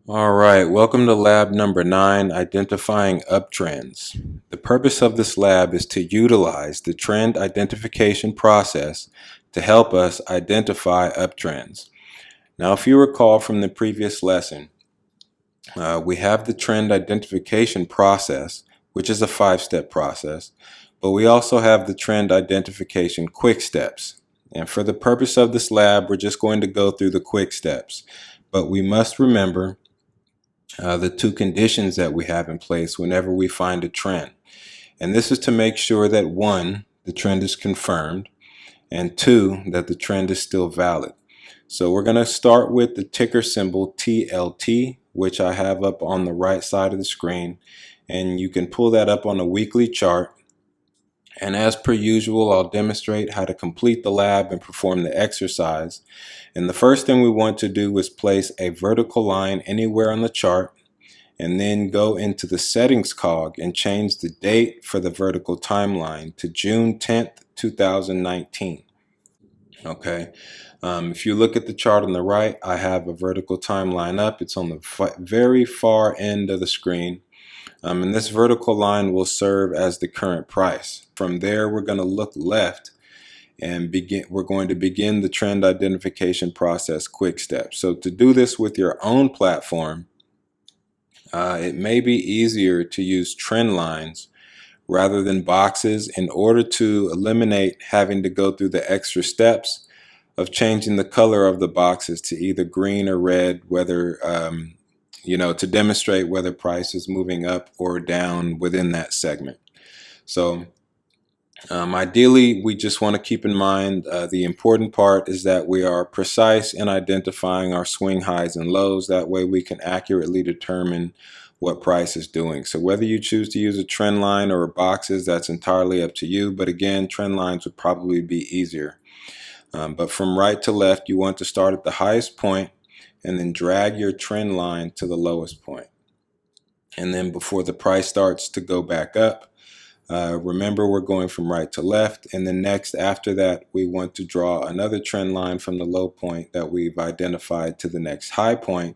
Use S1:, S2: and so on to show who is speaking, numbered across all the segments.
S1: All right, welcome to lab number 9, identifying uptrends. The purpose of this lab is to utilize the trend identification process to help us identify uptrends. Now, if you recall from the previous lesson, we have the trend identification process, which is a 5-step process, but we also have the trend identification quick steps. And for the purpose of this lab, we're just going to go through the quick steps, but we must remember the two conditions that we have in place whenever we find a trend. And this is to make sure that 1, the trend is confirmed, and 2, that the trend is still valid. So we're going to start with the ticker symbol TLT, which I have up on the right side of the screen. And you can pull that up on a weekly chart. And as per usual, I'll demonstrate how to complete the lab and perform the exercise. And the first thing we want to do is place a vertical line anywhere on the chart, and then go into the settings cog and change the date for the vertical timeline to June 10th, 2019. Okay. If you look at the chart on the right, I have a vertical timeline up. It's on the very far end of the screen. And this vertical line will serve as the current price. From there, we're going to look left and we're going to begin the trend identification process quick steps. So to do this with your own platform, it may be easier to use trend lines rather than boxes in order to eliminate having to go through the extra steps of changing the color of the boxes to either green or red, whether to demonstrate whether price is moving up or down within that segment. So ideally, we just want to keep in mind the important part is that we are precise in identifying our swing highs and lows. That way we can accurately determine what price is doing. So whether you choose to use a trend line or boxes, that's entirely up to you. But again, trend lines would probably be easier. But from right to left, you want to start at the highest point and then drag your trend line to the lowest point. And then before the price starts to go back up, remember we're going from right to left, and then next after that we want to draw another trend line from the low point that we've identified to the next high point,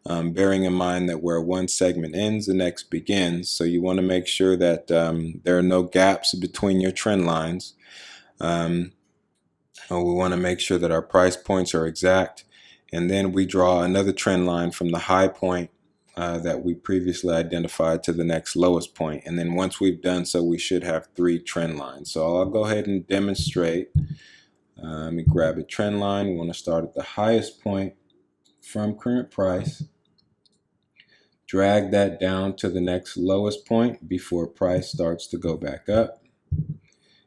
S1: bearing in mind that where one segment ends, the next begins. So you want to make sure that there are no gaps between your trend lines. We want to make sure that our price points are exact, and then we draw another trend line from the high point that we previously identified to the next lowest point. And then once we've done so, we should have 3 trend lines. So I'll go ahead and demonstrate. Let me grab a trend line. We want to start at the highest point from current price, drag that down to the next lowest point before price starts to go back up.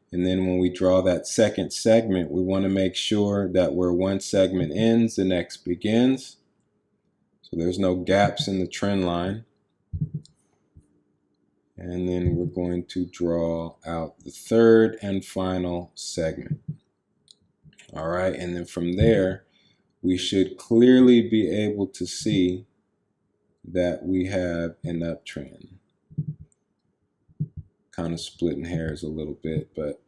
S1: And then when we draw that second segment, we want to make sure that where one segment ends, the next begins. So there's no gaps in the trend line. And then we're going to draw out the third and final segment. All right, and then from there, we should clearly be able to see that we have an uptrend. Kind of splitting hairs a little bit, but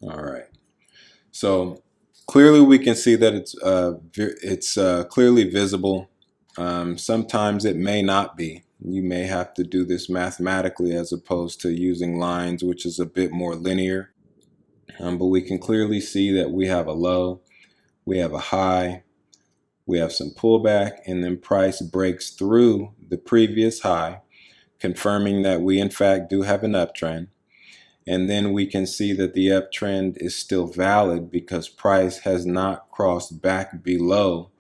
S1: all right. So clearly we can see that it's clearly visible. Sometimes it may not be. You may have to do this mathematically as opposed to using lines, which is a bit more linear. But we can clearly see that we have a low, we have a high, we have some pullback, and then price breaks through the previous high, confirming that we in fact do have an uptrend. And then we can see that the uptrend is still valid because price has not crossed back below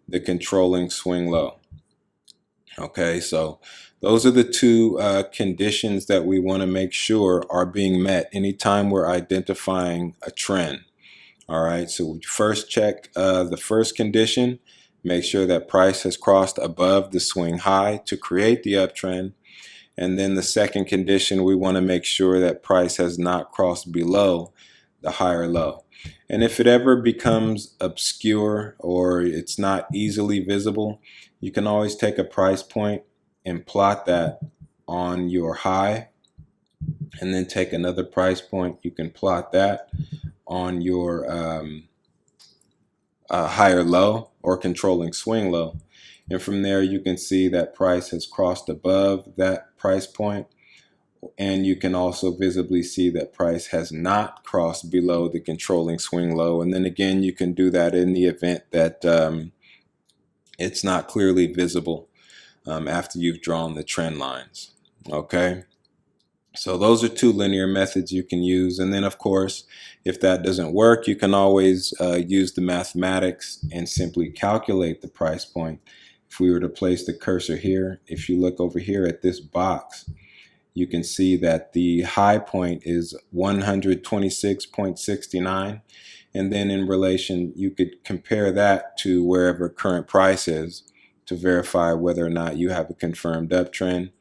S1: the controlling swing low. Okay, so those are the two conditions that we want to make sure are being met anytime we're identifying a trend. All right, so we first check the first condition, make sure that price has crossed above the swing high to create the uptrend. And then the second condition, we want to make sure that price has not crossed below the higher low. And if it ever becomes obscure or it's not easily visible, you can always take a price point and plot that on your high, and then take another price point. You can plot that on your higher low or controlling swing low. And from there, you can see that price has crossed above that price point. And you can also visibly see that price has not crossed below the controlling swing low. And then again, you can do that in the event that it's not clearly visible after you've drawn the trend lines. Okay. So those are two linear methods you can use. And then of course, if that doesn't work, you can always use the mathematics and simply calculate the price point. If we were to place the cursor here, if you look over here at this box, you can see that the high point is 126.69. And then in relation, you could compare that to wherever current price is to verify whether or not you have a confirmed uptrend.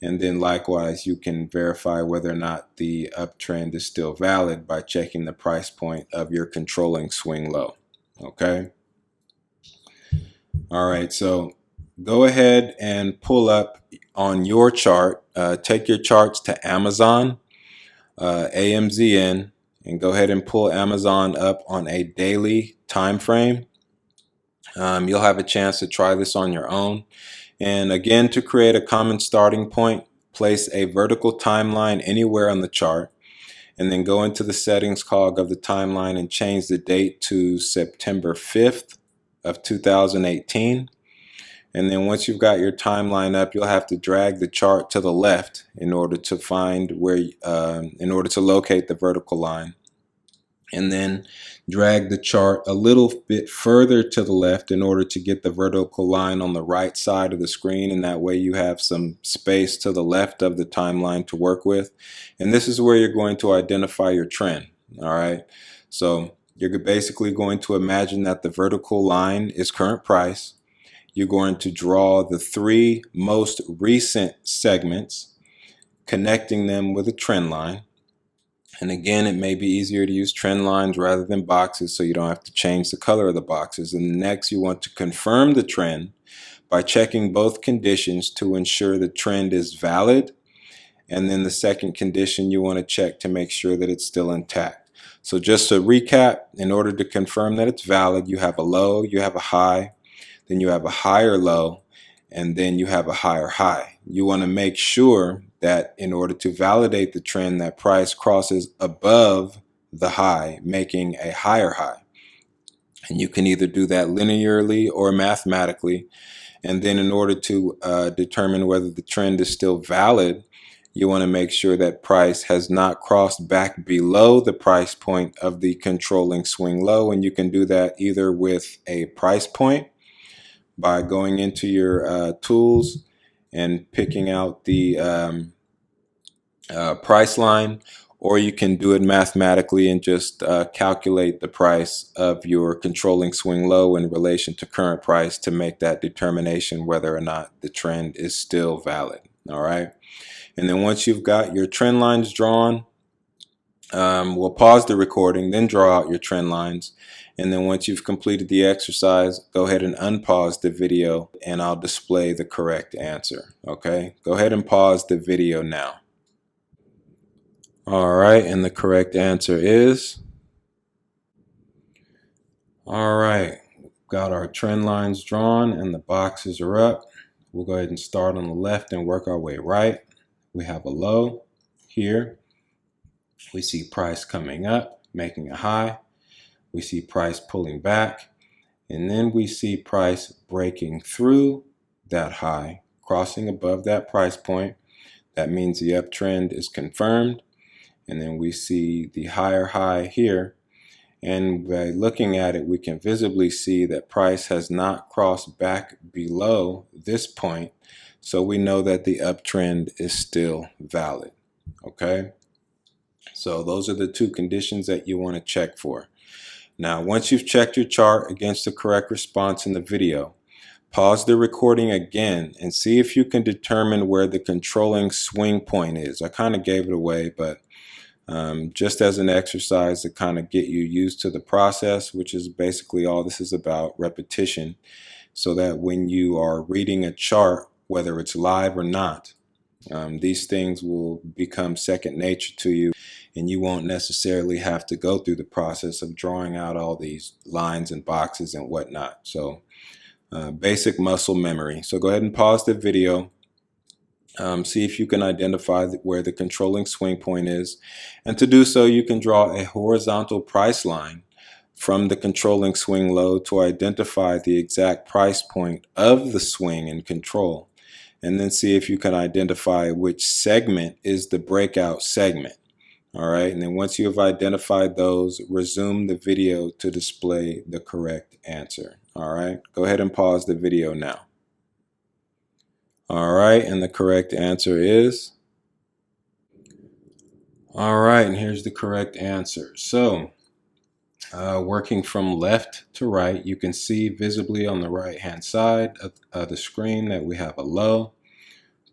S1: And then likewise, you can verify whether or not the uptrend is still valid by checking the price point of your controlling swing low. Okay. All right. So go ahead and pull up on your chart. Take your charts to Amazon, AMZN, and go ahead and pull Amazon up on a daily time frame. You'll have a chance to try this on your own. And again, to create a common starting point, place a vertical timeline anywhere on the chart, and then go into the settings cog of the timeline and change the date to September 5th of 2018. And then once you've got your timeline up, you'll have to drag the chart to the left in order to find where, in order to locate the vertical line. And then drag the chart a little bit further to the left in order to get the vertical line on the right side of the screen, and that way you have some space to the left of the timeline to work with. And this is where you're going to identify your trend. All right, so you're basically going to imagine that the vertical line is current price. You're going to draw the three most recent segments, connecting them with a trend line. And again, it may be easier to use trend lines rather than boxes, so you don't have to change the color of the boxes. And next, you want to confirm the trend by checking both conditions to ensure the trend is valid. And then the second condition you want to check to make sure that it's still intact. So just to recap, in order to confirm that it's valid, you have a low, you have a high, then you have a higher low, and then you have a higher high. You want to make sure that in order to validate the trend, that price crosses above the high, making a higher high. And you can either do that linearly or mathematically. And then in order to determine whether the trend is still valid, you want to make sure that price has not crossed back below the price point of the controlling swing low. And you can do that either with a price point by going into your tools and picking out the price line, or you can do it mathematically and just calculate the price of your controlling swing low in relation to current price to make that determination whether or not the trend is still valid. All right. And then once you've got your trend lines drawn, we'll pause the recording, then draw out your trend lines. And then once you've completed the exercise, go ahead and unpause the video and I'll display the correct answer. Okay, go ahead and pause the video now. All right, and the correct answer is, all right, got our trend lines drawn and the boxes are up. We'll go ahead and start on the left and work our way right. We have a low here. We see price coming up, making a high. We see price pulling back, and then we see price breaking through that high, crossing above that price point. That means the uptrend is confirmed. And then we see the higher high here. And by looking at it, we can visibly see that price has not crossed back below this point. So we know that the uptrend is still valid. Okay. So those are the two conditions that you want to check for. Now, once you've checked your chart against the correct response in the video, pause the recording again and see if you can determine where the controlling swing point is. I kind of gave it away, but just as an exercise to kind of get you used to the process, which is basically all this is about, repetition, so that when you are reading a chart, whether it's live or not, these things will become second nature to you and you won't necessarily have to go through the process of drawing out all these lines and boxes and whatnot. So basic muscle memory. So go ahead and pause the video. See if you can identify where the controlling swing point is. And to do so, you can draw a horizontal price line from the controlling swing low to identify the exact price point of the swing in control. And then see if you can identify which segment is the breakout segment. All right, and then once you have identified those, resume the video to display the correct answer. All right, go ahead and pause the video now. All right, and the correct answer is, all right, and here's the correct answer. So working from left to right, you can see visibly on the right hand side of the screen that we have a low.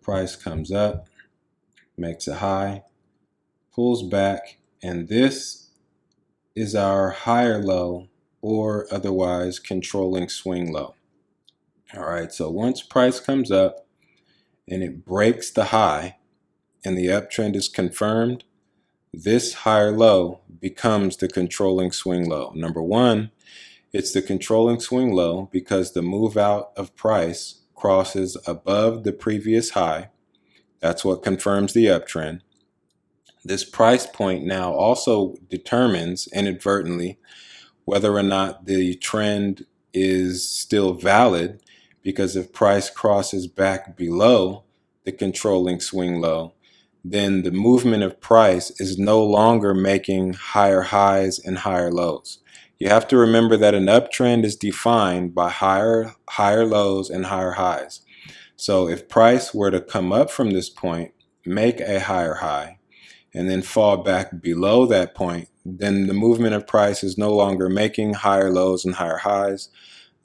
S1: Price comes up, makes a high, pulls back, and this is our higher low, or otherwise controlling swing low. All right, so once price comes up and it breaks the high and the uptrend is confirmed, this higher low becomes the controlling swing low. Number one, it's the controlling swing low because the move out of price crosses above the previous high. That's what confirms the uptrend. This price point now also determines inadvertently whether or not the trend is still valid, because if price crosses back below the controlling swing low, then the movement of price is no longer making higher highs and higher lows. You have to remember that an uptrend is defined by higher lows and higher highs. So if price were to come up from this point, make a higher high, and then fall back below that point, then the movement of price is no longer making higher lows and higher highs.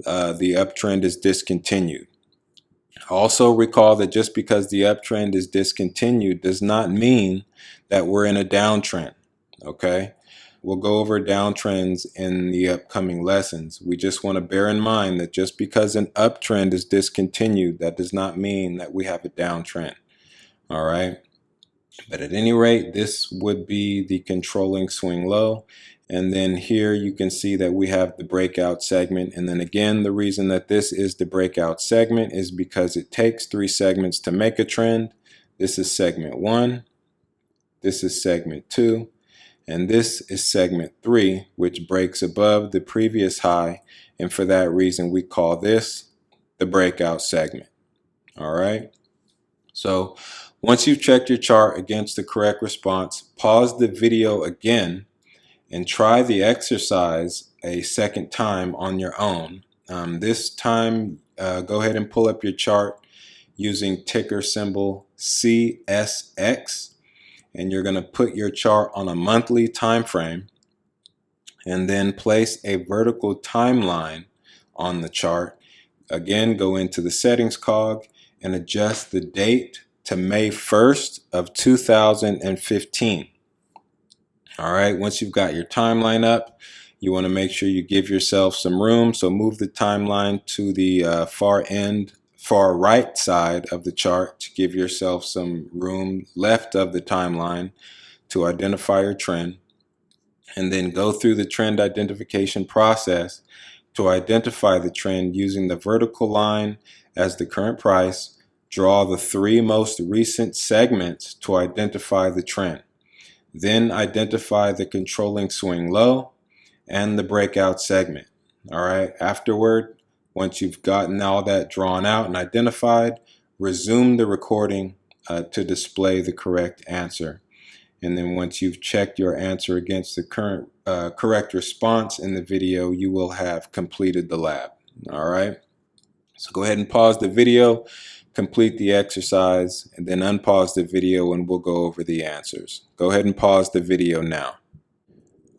S1: The uptrend is discontinued. Also recall that just because the uptrend is discontinued does not mean that we're in a downtrend. Okay? We'll go over downtrends in the upcoming lessons. We just want to bear in mind that just because an uptrend is discontinued, that does not mean that we have a downtrend. All right? But at any rate, this would be the controlling swing low. And then here you can see that we have the breakout segment. And then again, the reason that this is the breakout segment is because it takes 3 segments to make a trend. This is segment 1, this is segment 2, and this is segment 3, which breaks above the previous high. And for that reason, we call this the breakout segment. All right. So once you've checked your chart against the correct response, pause the video again and try the exercise a second time on your own. This time, go ahead and pull up your chart using ticker symbol CSX, and you're going to put your chart on a monthly time frame, and then place a vertical timeline on the chart. Again, go into the settings cog and adjust the date to May 1st of 2015. All right, once you've got your timeline up, you want to make sure you give yourself some room. So move the timeline to the far right side of the chart to give yourself some room left of the timeline to identify your trend. And then go through the trend identification process to identify the trend using the vertical line as the current price. Draw the 3 most recent segments to identify the trend. Then identify the controlling swing low and the breakout segment. All right. Afterward, once you've gotten all that drawn out and identified, resume the recording to display the correct answer. And then once you've checked your answer against the current correct response in the video, you will have completed the lab. All right. So go ahead and pause the video, complete the exercise, and then unpause the video and we'll go over the answers. Go ahead and pause the video now.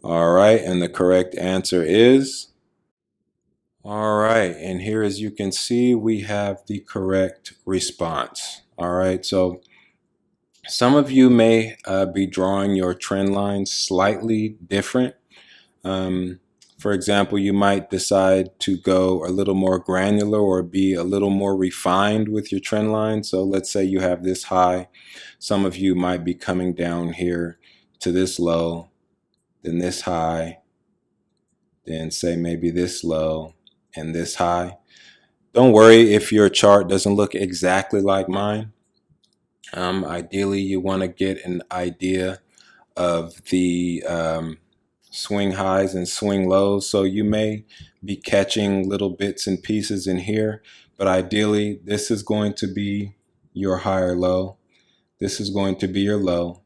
S1: All right, and the correct answer is, all right, and here as you can see, we have the correct response. All right, so some of you may be drawing your trend lines slightly different. For example, you might decide to go a little more granular or be a little more refined with your trend line. So let's say you have this high. Some of you might be coming down here to this low, then this high, then say maybe this low and this high. Don't worry if your chart doesn't look exactly like mine. Ideally, you want to get an idea of the swing highs and swing lows. So you may be catching little bits and pieces in here, but ideally this is going to be your higher low. This is going to be your low.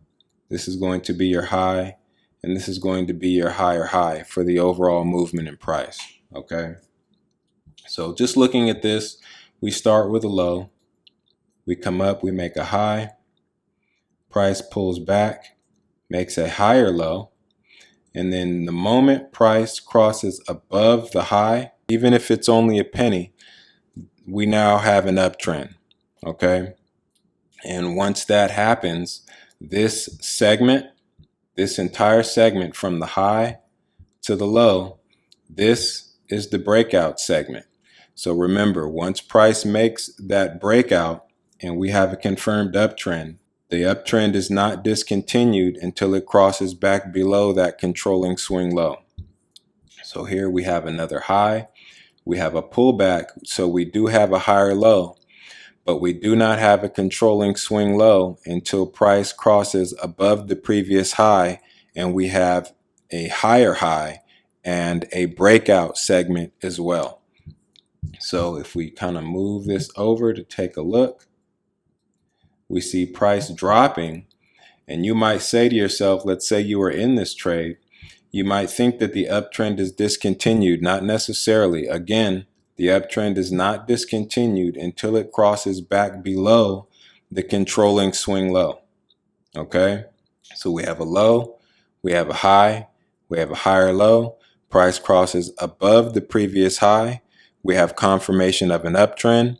S1: This is going to be your high. And this is going to be your higher high for the overall movement in price. Okay. So just looking at this, we start with a low. We come up, we make a high. Price pulls back, makes a higher low. And then the moment price crosses above the high, even if it's only a penny, we now have an uptrend. Okay. And once that happens, this segment, this entire segment from the high to the low, this is the breakout segment. So remember, once price makes that breakout and we have a confirmed uptrend, the uptrend is not discontinued until it crosses back below that controlling swing low. So here we have another high, we have a pullback, so we do have a higher low, but we do not have a controlling swing low until price crosses above the previous high and we have a higher high and a breakout segment as well. So if we kind of move this over to take a look, we see price dropping, and you might say to yourself, let's say you were in this trade, you might think that the uptrend is discontinued. Not necessarily. Again, the uptrend is not discontinued until it crosses back below the controlling swing low. Okay, so we have a low, we have a high, we have a higher low. Price crosses above the previous high. We have confirmation of an uptrend.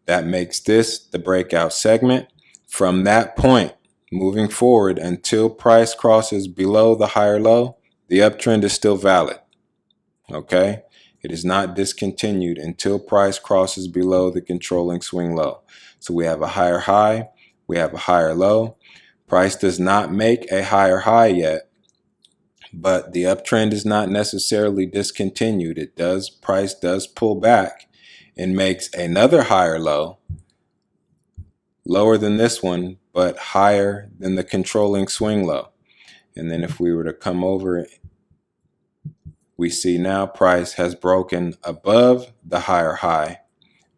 S1: That makes this the breakout segment. From that point, moving forward until price crosses below the higher low, the uptrend is still valid. Okay? It is not discontinued until price crosses below the controlling swing low. So we have a higher high, we have a higher low. Price does not make a higher high yet, but the uptrend is not necessarily discontinued. Price does pull back and makes another higher low, lower than this one, but higher than the controlling swing low. And then if we were to come over, we see now price has broken above the higher high,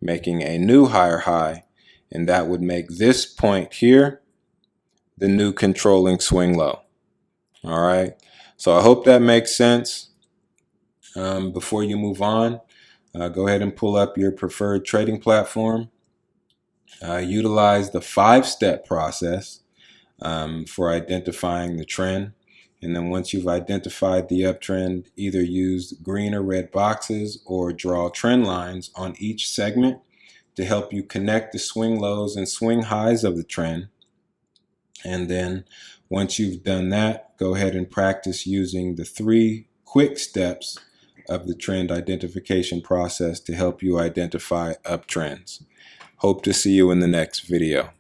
S1: making a new higher high, and that would make this point here the new controlling swing low. All right. So I hope that makes sense. Before you move on, go ahead and pull up your preferred trading platform. Utilize the 5-step process for identifying the trend. And then once you've identified the uptrend, either use green or red boxes or draw trend lines on each segment to help you connect the swing lows and swing highs of the trend. And then once you've done that, go ahead and practice using the 3 quick steps of the trend identification process to help you identify uptrends. Hope to see you in the next video.